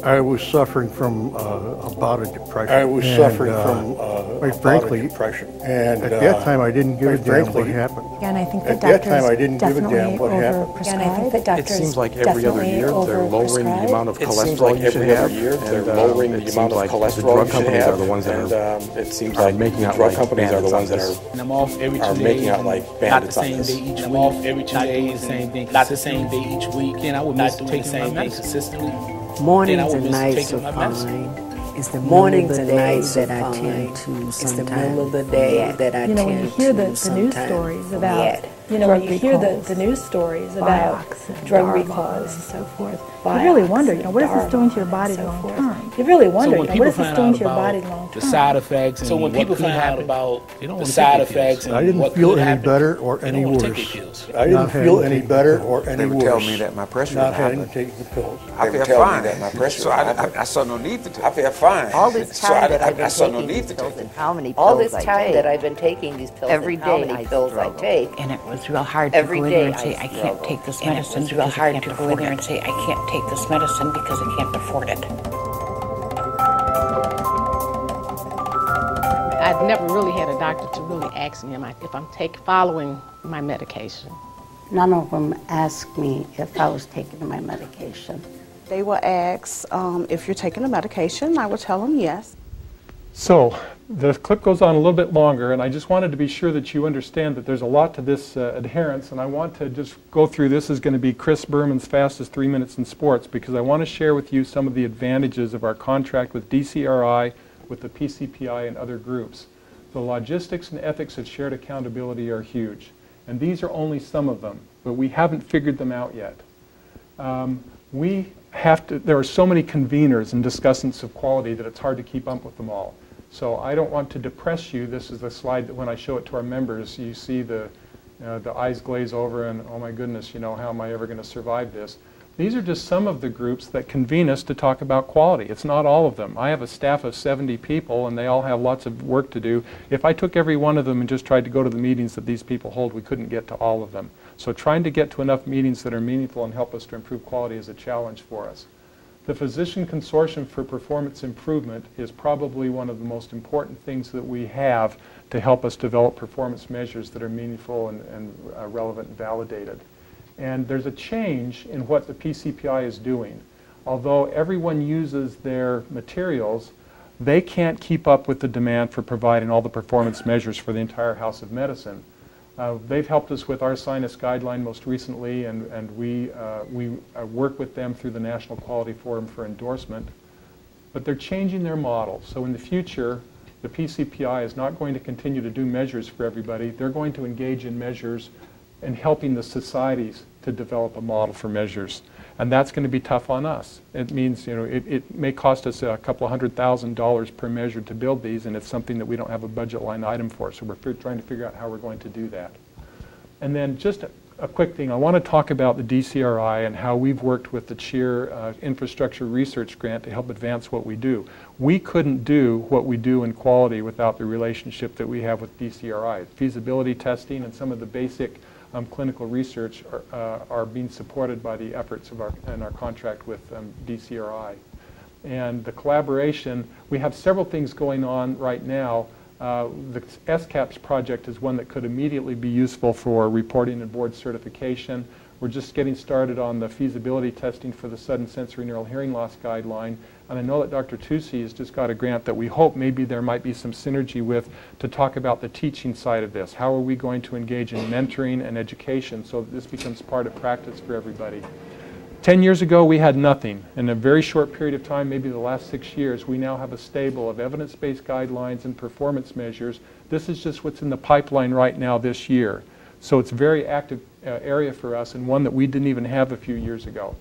I was suffering from a bout of depression. I was suffering from quite a frankly, bout of depression. And at that time, I didn't give a damn what happened. And I think that at that time, I doctors didn't give a damn definitely what happened. overprescribe. And I think that It doctors seems like every other year they're lowering the amount of It seems cholesterol like you should every other have. year they're and, lowering it the seems amount of like cholesterol the drug you should companies have. are the ones that And are, it seems are like making out drug like companies are the ones that bandits are, And I'm off every 2 are days. making out like bandits not on the this. same day each I'm week. off every 2 not days doing the same and thing not the consistently. same day each week. And I would Not miss doing taking the same my thing medicine. consistently. Mornings would and miss nights taking are my medicine. fine. It's the Mornings middle of and the day nights that are I tend fine. to It's the sometimes middle of the day that I You know, when you tend hear to the news sometimes stories about, forget. you know, when drug you hear recalls, the news stories about Vioxx and drug Darvon recalls and so forth, you Vioxx really wonder, you know, and what is this doing to your Darvon body and so long forth. term? You really wonder, So you when know, what people is this find doing out to your body about long the term? side effects and So when what people could find out happen, about the wanna take side their pills. effects and I didn't what feel could any happen, better or they any don't wanna take worse. their pills. I didn't Not feel having any to better take or They any would worse. tell me that my pressure not was having high. to take the pills. I They feel would tell fine. me that my pressure So was high. I saw no need to take I feel fine. All this So time that I've been I saw no taking need these to pills take and them. how many All pills this I time take. that I've been taking these pills Every and how day many I pills I struggle. take. And it was real hard to Every go in day there and I say, I can't struggle. take this And it medicine was real because I hard can't to go in afford there it. and say, I can't take this medicine because I can't afford it. I've never really had a doctor to really ask me if I'm following my medication. None of them asked me if I was taking my medication. They will ask if you're taking the medication. I will tell them yes. So the clip goes on a little bit longer, and I just wanted to be sure that you understand that there's a lot to this adherence, and I want to just go through. This is going to be Chris Berman's fastest 3 minutes in sports, because I want to share with you some of the advantages of our contract with DCRI, with the PCPI, and other groups. The logistics and ethics of shared accountability are huge, and these are only some of them, but we haven't figured them out yet. There are so many conveners and discussants of quality that it's hard to keep up with them all. So I don't want to depress you. This is the slide that when I show it to our members, you see the eyes glaze over and, oh my goodness, you know, how am I ever going to survive this? These are just some of the groups that convene us to talk about quality. It's not all of them. I have a staff of 70 people, and they all have lots of work to do. If I took every one of them and just tried to go to the meetings that these people hold, we couldn't get to all of them. So trying to get to enough meetings that are meaningful and help us to improve quality is a challenge for us. The Physician Consortium for Performance Improvement is probably one of the most important things that we have to help us develop performance measures that are meaningful and relevant and validated. And there's a change in what the PCPI is doing. Although everyone uses their materials, they can't keep up with the demand for providing all the performance measures for the entire House of Medicine. They've helped us with our sinus guideline most recently, and we work with them through the National Quality Forum for endorsement. But they're changing their model. So in the future, The PCPI is not going to continue to do measures for everybody. They're going to engage in measures and helping the societies to develop a model for measures. And that's going to be tough on us. It means, you know, it may cost us a couple of $100,000 per measure to build these, and it's something that we don't have a budget line item for. So we're trying to figure out how we're going to do that. And then just a quick thing, I want to talk about the DCRI and how we've worked with the CHEER Infrastructure Research Grant to help advance what we do. We couldn't do what we do in quality without the relationship that we have with DCRI. Feasibility testing and some of the basic clinical research are being supported by the efforts of our contract with DCRI. And the collaboration, we have several things going on right now. The SCAPS project is one that could immediately be useful for reporting and board certification. We're just getting started on the feasibility testing for the sudden sensory neural hearing loss guideline. And I know that Dr. Tusi has just got a grant that we hope maybe there might be some synergy with to talk about the teaching side of this. How are we going to engage in mentoring and education so that this becomes part of practice for everybody? 10 years ago, we had nothing. In a very short period of time, maybe the last 6 years, we now have a stable of evidence-based guidelines and performance measures. This is just what's in the pipeline right now this year. So it's a very active area for us, and one that we didn't even have a few years ago.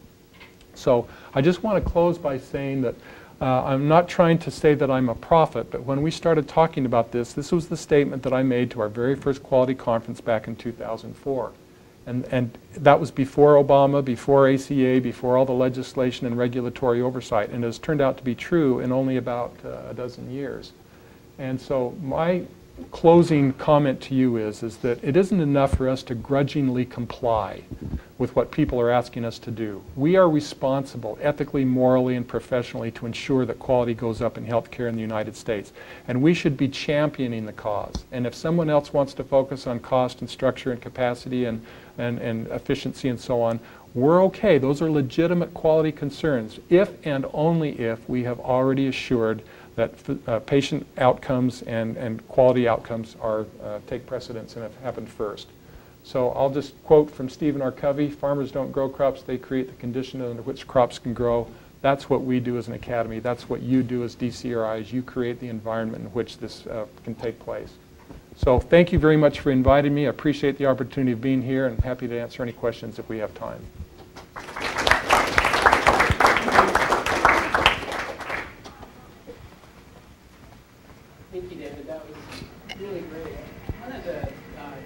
So I just want to close by saying that I'm not trying to say that I'm a prophet, but when we started talking about this, this was the statement that I made to our very first quality conference back in 2004. And that was before Obama, before ACA, before all the legislation and regulatory oversight, and it has turned out to be true in only about a dozen years. And so my closing comment to you is that it isn't enough for us to grudgingly comply with what people are asking us to do. We are responsible ethically, morally, and professionally to ensure that quality goes up in healthcare in the United States. And we should be championing the cause. And if someone else wants to focus on cost and structure and capacity and efficiency and so on, we're okay. Those are legitimate quality concerns if and only if we have already assured that patient outcomes and quality outcomes are take precedence and have happened first. So I'll just quote from Stephen R. Covey, farmers don't grow crops, they create the condition under which crops can grow. That's what we do as an academy. That's what you do as DCRIs. You create the environment in which this can take place. So thank you very much for inviting me. I appreciate the opportunity of being here, and I'm happy to answer any questions if we have time. Thank you, David. That was really great. One of the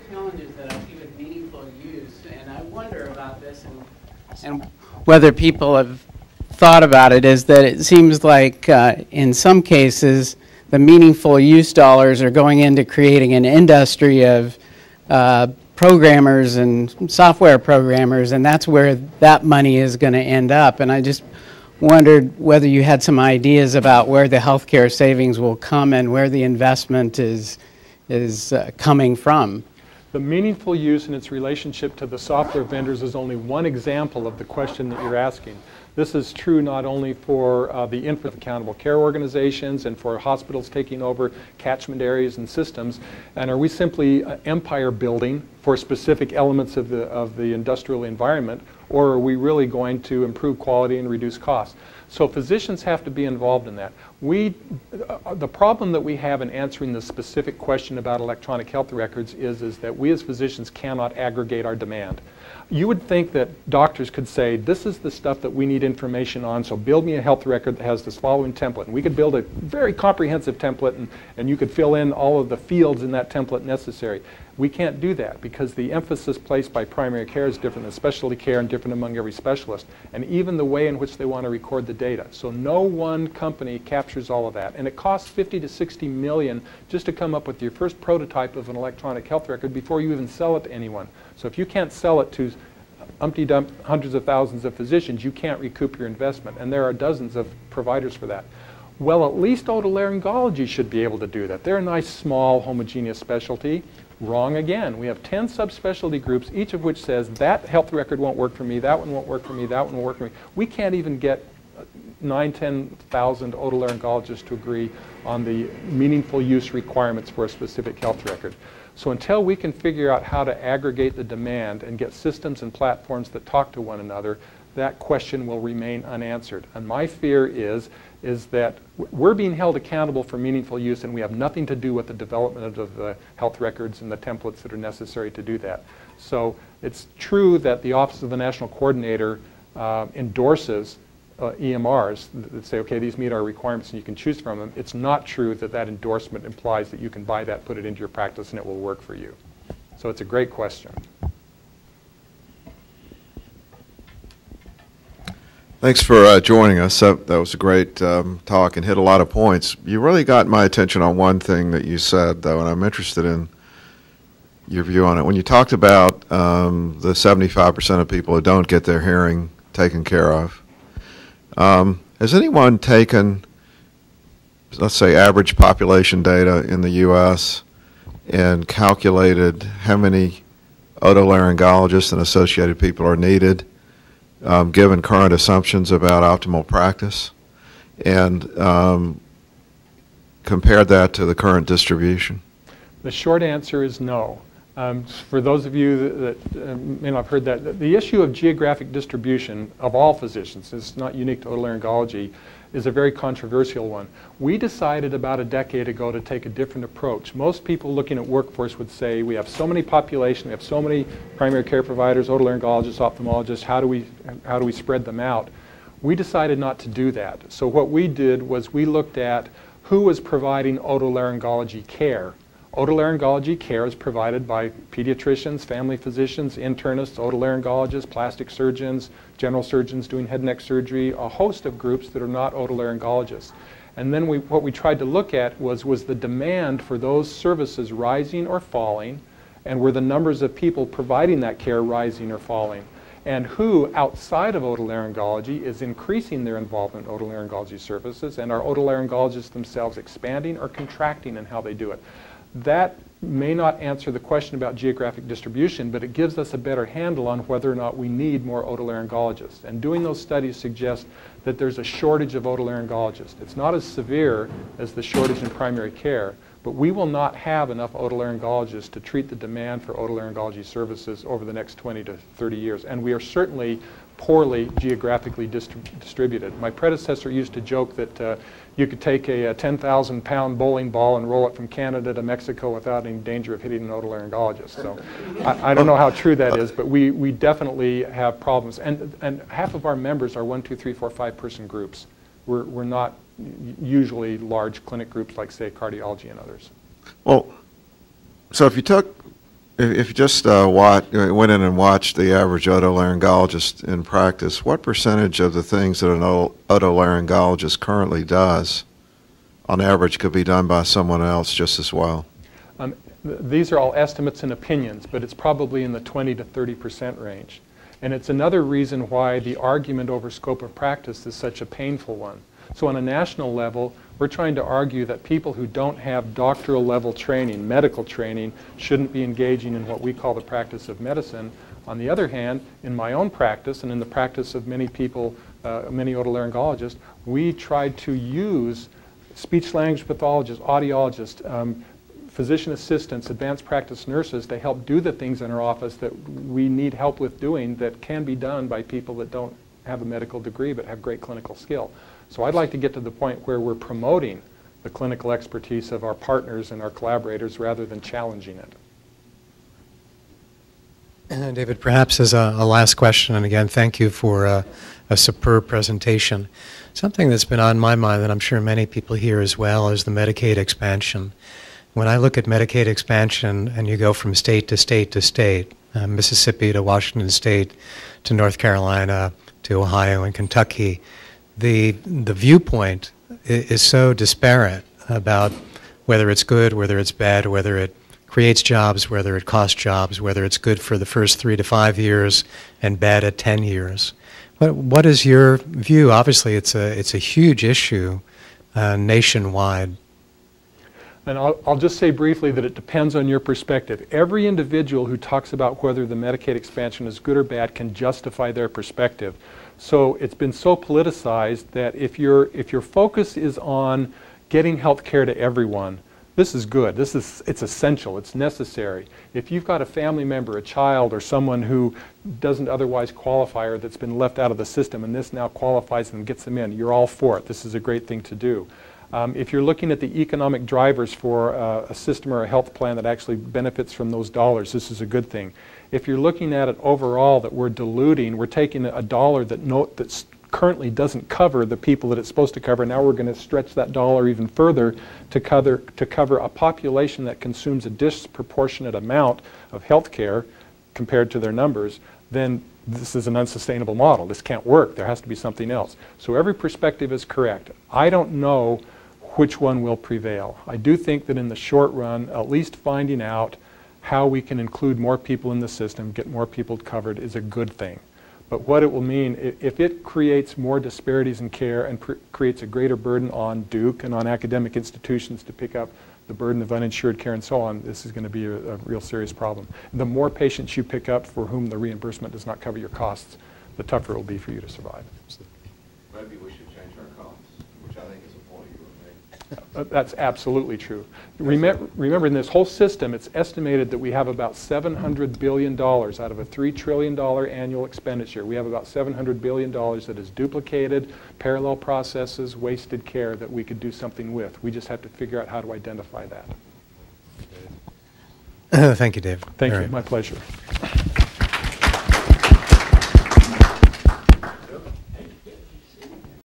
challenges that I see with meaningful use, and I wonder about this and whether people have thought about it, is that it seems like in some cases the meaningful use dollars are going into creating an industry of programmers and software programmers, and that's where that money is going to end up. And I just wondered whether you had some ideas about where the healthcare savings will come and where the investment is coming from. The meaningful use and its relationship to the software vendors is only one example of the question that you're asking. This is true not only for the accountable care organizations and for hospitals taking over catchment areas and systems, and are we simply empire building for specific elements of the industrial environment, or are we really going to improve quality and reduce costs? So physicians have to be involved in that. The problem that we have in answering the specific question about electronic health records is that we as physicians cannot aggregate our demand. You would think that doctors could say, this is the stuff that we need information on, so build me a health record that has this following template. And we could build a very comprehensive template, and you could fill in all of the fields in that template necessary. We can't do that because the emphasis placed by primary care is different than specialty care and different among every specialist, and even the way in which they want to record the data. So no one company captures all of that, and it costs $50 to $60 million just to come up with your first prototype of an electronic health record before you even sell it to anyone. So if you can't sell it to hundreds of thousands of physicians, you can't recoup your investment, and there are dozens of providers for that. Well, at least otolaryngology should be able to do that. They're a nice, small, homogeneous specialty. Wrong again. We have 10 subspecialty groups, each of which says that health record won't work for me, that one won't work for me, that one won't work for me. We can't even get 10,000 otolaryngologists to agree on the meaningful use requirements for a specific health record. So until we can figure out how to aggregate the demand and get systems and platforms that talk to one another, that question will remain unanswered. And my fear is that we're being held accountable for meaningful use, and we have nothing to do with the development of the health records and the templates that are necessary to do that. So it's true that the Office of the National Coordinator endorses EMRs that say, okay, these meet our requirements and you can choose from them. It's not true that that endorsement implies that you can buy that, put it into your practice, and it will work for you. So it's a great question. Thanks for joining us. That was a great talk and hit a lot of points. You really got my attention on one thing that you said, though, and I'm interested in your view on it. When you talked about the 75% of people who don't get their hearing taken care of, has anyone taken, let's say, average population data in the U.S. and calculated how many otolaryngologists and associated people are needed, given current assumptions about optimal practice, and compared that to the current distribution? The short answer is no. For those of you that may not have heard that, the issue of geographic distribution of all physicians, it's not unique to otolaryngology, is a very controversial one. We decided about a decade ago to take a different approach. Most people looking at workforce would say, we have so many population, we have so many primary care providers, otolaryngologists, ophthalmologists, how do we spread them out? We decided not to do that. So what we did was we looked at who was providing otolaryngology care. Otolaryngology care is provided by pediatricians, family physicians, internists, otolaryngologists, plastic surgeons, general surgeons doing head and neck surgery, a host of groups that are not otolaryngologists. And then what we tried to look at was the demand for those services rising or falling, and were the numbers of people providing that care rising or falling, and who outside of otolaryngology is increasing their involvement in otolaryngology services, and are otolaryngologists themselves expanding or contracting in how they do it. That may not answer the question about geographic distribution, but it gives us a better handle on whether or not we need more otolaryngologists. And doing those studies suggests that there's a shortage of otolaryngologists. It's not as severe as the shortage in primary care, but we will not have enough otolaryngologists to treat the demand for otolaryngology services over the next 20 to 30 years. And we are certainly poorly geographically distributed. My predecessor used to joke that you could take a 10,000-pound bowling ball and roll it from Canada to Mexico without any danger of hitting an otolaryngologist. So I don't know how true that is, but we definitely have problems. And half of our members are 1, 2, 3, 4, 5-person groups. We're not usually large clinic groups like, say, cardiology and others. Well, so if you just went in and watched the average otolaryngologist in practice, what percentage of the things that an otolaryngologist currently does, on average, could be done by someone else just as well? These are all estimates and opinions, but it's probably in the 20 to 30% range. And it's another reason why the argument over scope of practice is such a painful one. So on a national level, we're trying to argue that people who don't have doctoral level training, medical training, shouldn't be engaging in what we call the practice of medicine. On the other hand, in my own practice and in the practice of many people, many otolaryngologists, we tried to use speech-language pathologists, audiologists, physician assistants, advanced practice nurses to help do the things in our office that we need help with doing that can be done by people that don't have a medical degree but have great clinical skill. So I'd like to get to the point where we're promoting the clinical expertise of our partners and our collaborators rather than challenging it. David, perhaps as a last question, and again, thank you for a superb presentation. Something that's been on my mind, and I'm sure many people here as well, is the Medicaid expansion. When I look at Medicaid expansion and you go from state to state to state, Mississippi to Washington State to North Carolina to Ohio and Kentucky, the viewpoint is so disparate about whether it's good, whether it's bad, whether it creates jobs, whether it costs jobs, whether it's good for the first 3 to 5 years and bad at 10 years. What is your view? Obviously, it's a huge issue nationwide. And I'll just say briefly that it depends on your perspective. Every individual who talks about whether the Medicaid expansion is good or bad can justify their perspective. So it's been so politicized that if your focus is on getting health care to everyone, This is good. It's essential. It's necessary. If you've got a family member, a child, or someone who doesn't otherwise qualify or that's been left out of the system and this now qualifies and gets them in, you're all for it. This is a great thing to do. If you're looking at the economic drivers for a system or a health plan that actually benefits from those dollars, this is a good thing. If you're looking at it overall that we're diluting, we're taking a dollar that currently doesn't cover the people that it's supposed to cover. Now we're going to stretch that dollar even further to cover a population that consumes a disproportionate amount of health care compared to their numbers, then this is an unsustainable model. This can't work. There has to be something else. So every perspective is correct. I don't know which one will prevail. I do think that in the short run, at least finding out how we can include more people in the system, get more people covered, is a good thing. But what it will mean, if it creates more disparities in care and creates a greater burden on Duke and on academic institutions to pick up the burden of uninsured care and so on, this is going to be a real serious problem. The more patients you pick up for whom the reimbursement does not cover your costs, the tougher it will be for you to survive. Maybe we should change our costs, which I think is a point you were making. That's absolutely true. Remember, in this whole system, it's estimated that we have about $700 billion out of a $3 trillion annual expenditure. We have about $700 billion that is duplicated, parallel processes, wasted care that we could do something with. We just have to figure out how to identify that. Thank you, Dave. Thank you. My pleasure.